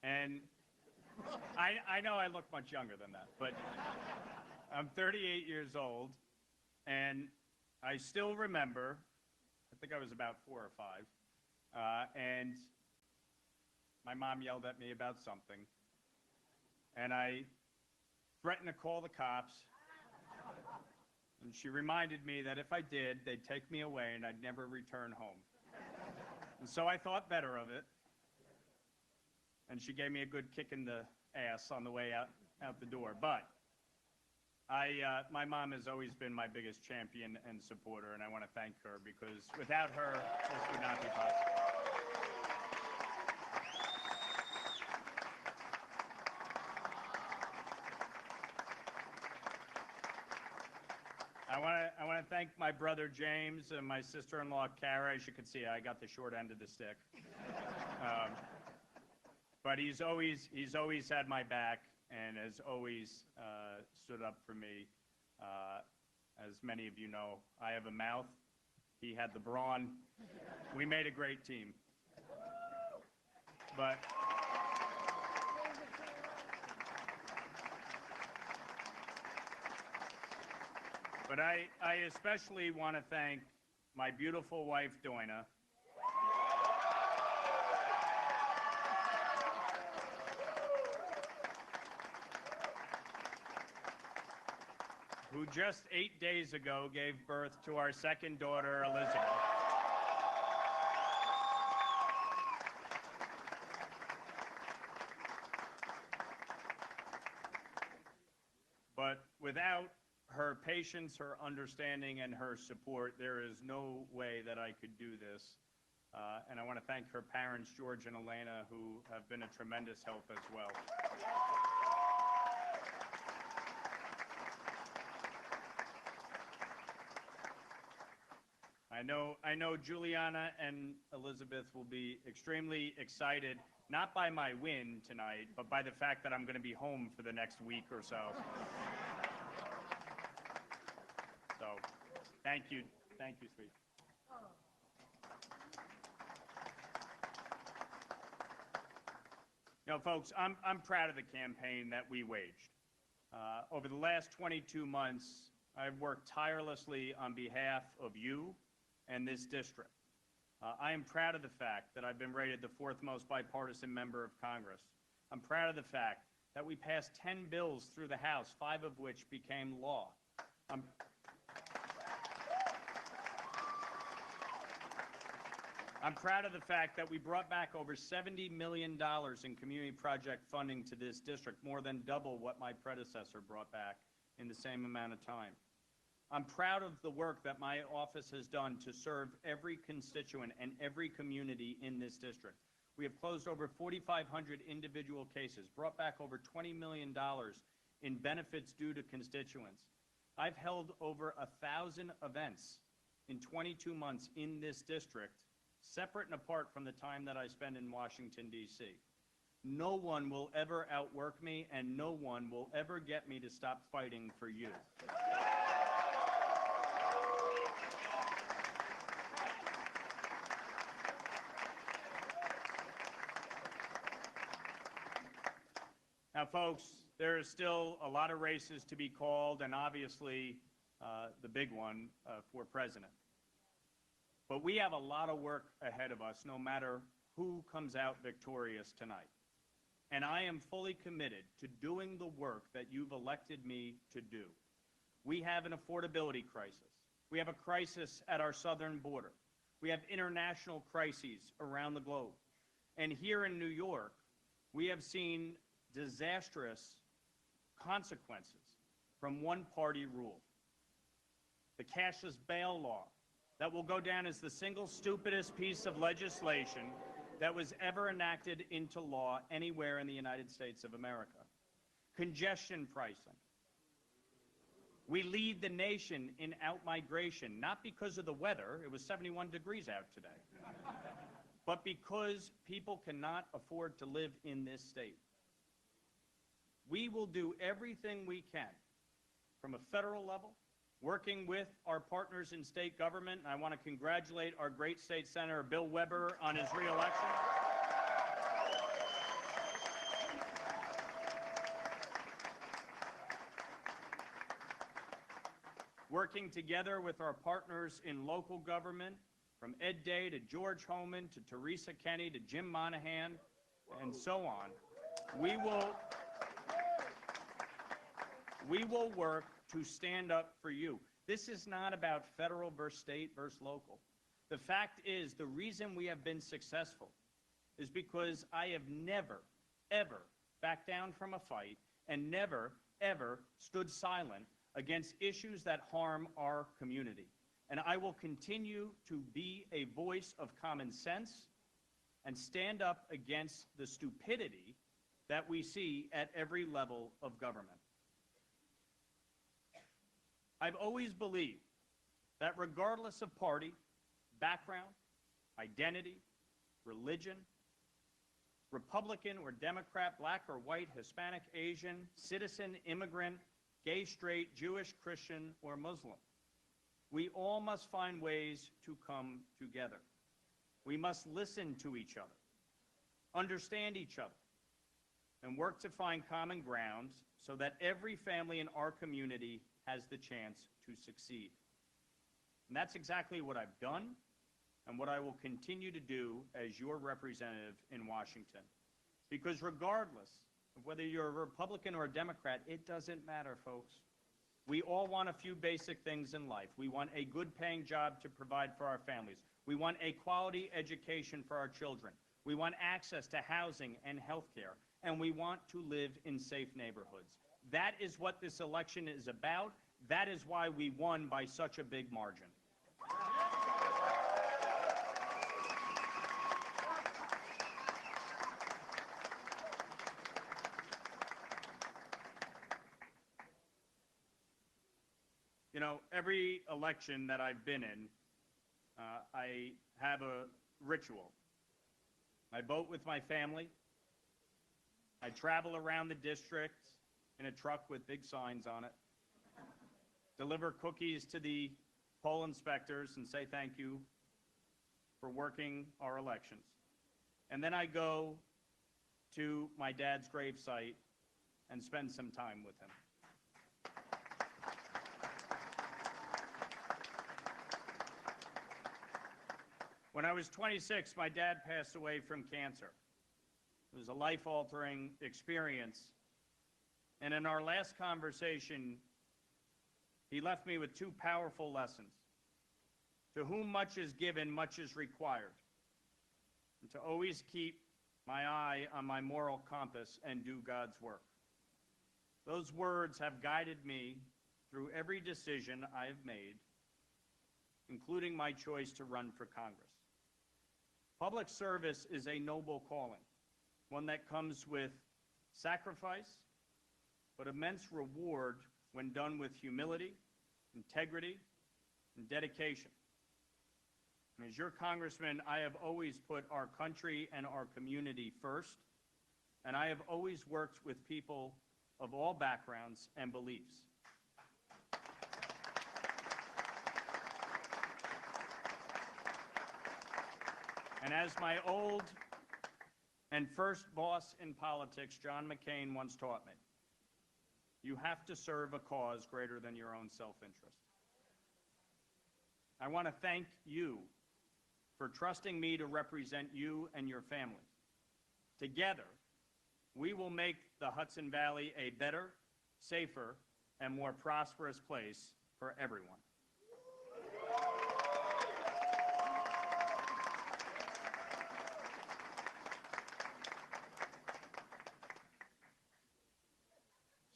And I know I look much younger than that, but I'm 38 years old, and I still remember, I think I was about 4 or 5, and my mom yelled at me about something, and I threatened to call the cops, and she reminded me that if I did, they'd take me away and I'd never return home. And so I thought better of it, and she gave me a good kick in the ass on the way out the door. But my mom has always been my biggest champion and supporter, and I want to thank her, because without her, this would not be possible. I want to thank my brother James and my sister-in-law Kara. As you can see, I got the short end of the stick. But he's always had my back and has always stood up for me. As many of you know, I have a mouth. He had the brawn. We made a great team. But I especially want to thank my beautiful wife, Doina, who just 8 days ago gave birth to our second daughter, Elizabeth. But without her patience, her understanding, and her support, there is no way that I could do this. And I want to thank her parents, George and Elena, who have been a tremendous help as well. I know Juliana and Elizabeth will be extremely excited, not by my win tonight, but by the fact that I'm going to be home for the next week or so. So, thank you, sweet. You know, folks, I'm proud of the campaign that we waged. Over the last 22 months, I've worked tirelessly on behalf of you and this district. I am proud of the fact that I've been rated the 4th most bipartisan member of Congress. I'm proud of the fact that we passed 10 bills through the House, 5 of which became law. I'm proud of the fact that we brought back over $70 million in community project funding to this district, more than double what my predecessor brought back in the same amount of time. I'm proud of the work that my office has done to serve every constituent and every community in this district. We have closed over 4,500 individual cases, brought back over $20 million in benefits due to constituents. I've held over 1,000 events in 22 months in this district, separate and apart from the time that I spend in Washington, D.C. No one will ever outwork me, and no one will ever get me to stop fighting for you. Now, folks, there is still a lot of races to be called, and obviously the big one for president. But we have a lot of work ahead of us, no matter who comes out victorious tonight. And I am fully committed to doing the work that you've elected me to do. We have an affordability crisis. We have a crisis at our southern border. We have international crises around the globe. And here in New York, we have seen disastrous consequences from one-party rule. The cashless bail law that will go down as the single stupidest piece of legislation that was ever enacted into law anywhere in the United States of America. Congestion pricing. We lead the nation in outmigration, not because of the weather, it was 71 degrees out today, but because people cannot afford to live in this state. We will do everything we can from a federal level, working with our partners in state government. I want to congratulate our great state senator, Bill Weber, on his reelection. working together with our partners in local government, from Ed Day to George Homan to Teresa Kenny to Jim Monahan and so on, we will work to stand up for you. This is not about federal versus state versus local. The fact is, the reason we have been successful is because I have never, ever backed down from a fight and never, ever stood silent against issues that harm our community. And I will continue to be a voice of common sense and stand up against the stupidity that we see at every level of government. I've always believed that regardless of party, background, identity, religion, Republican or Democrat, black or white, Hispanic, Asian, citizen, immigrant, gay, straight, Jewish, Christian, or Muslim, we all must find ways to come together. We must listen to each other, understand each other, and work to find common grounds so that every family in our community has the chance to succeed. And that's exactly what I've done and what I will continue to do as your representative in Washington. Because regardless of whether you're a Republican or a Democrat, it doesn't matter, folks. We all want a few basic things in life. We want a good paying job to provide for our families. We want a quality education for our children. We want access to housing and health care. And we want to live in safe neighborhoods. That is what this election is about. That is why we won by such a big margin. You know, every election that I've been in, I have a ritual. I vote with my family. I travel around the district in a truck with big signs on it, deliver cookies to the poll inspectors and say thank you for working our elections. And then I go to my dad's gravesite and spend some time with him. When I was 26, my dad passed away from cancer. It was a life-altering experience. And in our last conversation, he left me with two powerful lessons. To whom much is given, much is required. And to always keep my eye on my moral compass and do God's work. Those words have guided me through every decision I have made, including my choice to run for Congress. Public service is a noble calling, one that comes with sacrifice, but immense reward when done with humility, integrity, and dedication. And as your congressman, I have always put our country and our community first, and I have always worked with people of all backgrounds and beliefs. And as my old and first boss in politics, John McCain, once taught me, you have to serve a cause greater than your own self-interest. I want to thank you for trusting me to represent you and your families. Together, we will make the Hudson Valley a better, safer, and more prosperous place for everyone.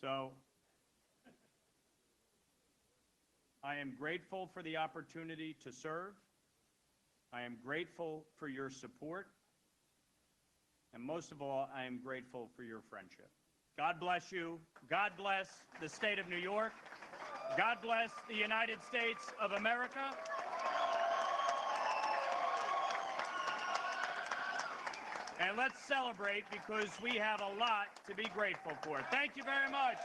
So, I am grateful for the opportunity to serve. I am grateful for your support. And most of all, I am grateful for your friendship. God bless you. God bless the state of New York. God bless the United States of America. And let's celebrate because we have a lot to be grateful for. Thank you very much.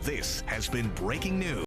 This has been Breaking News.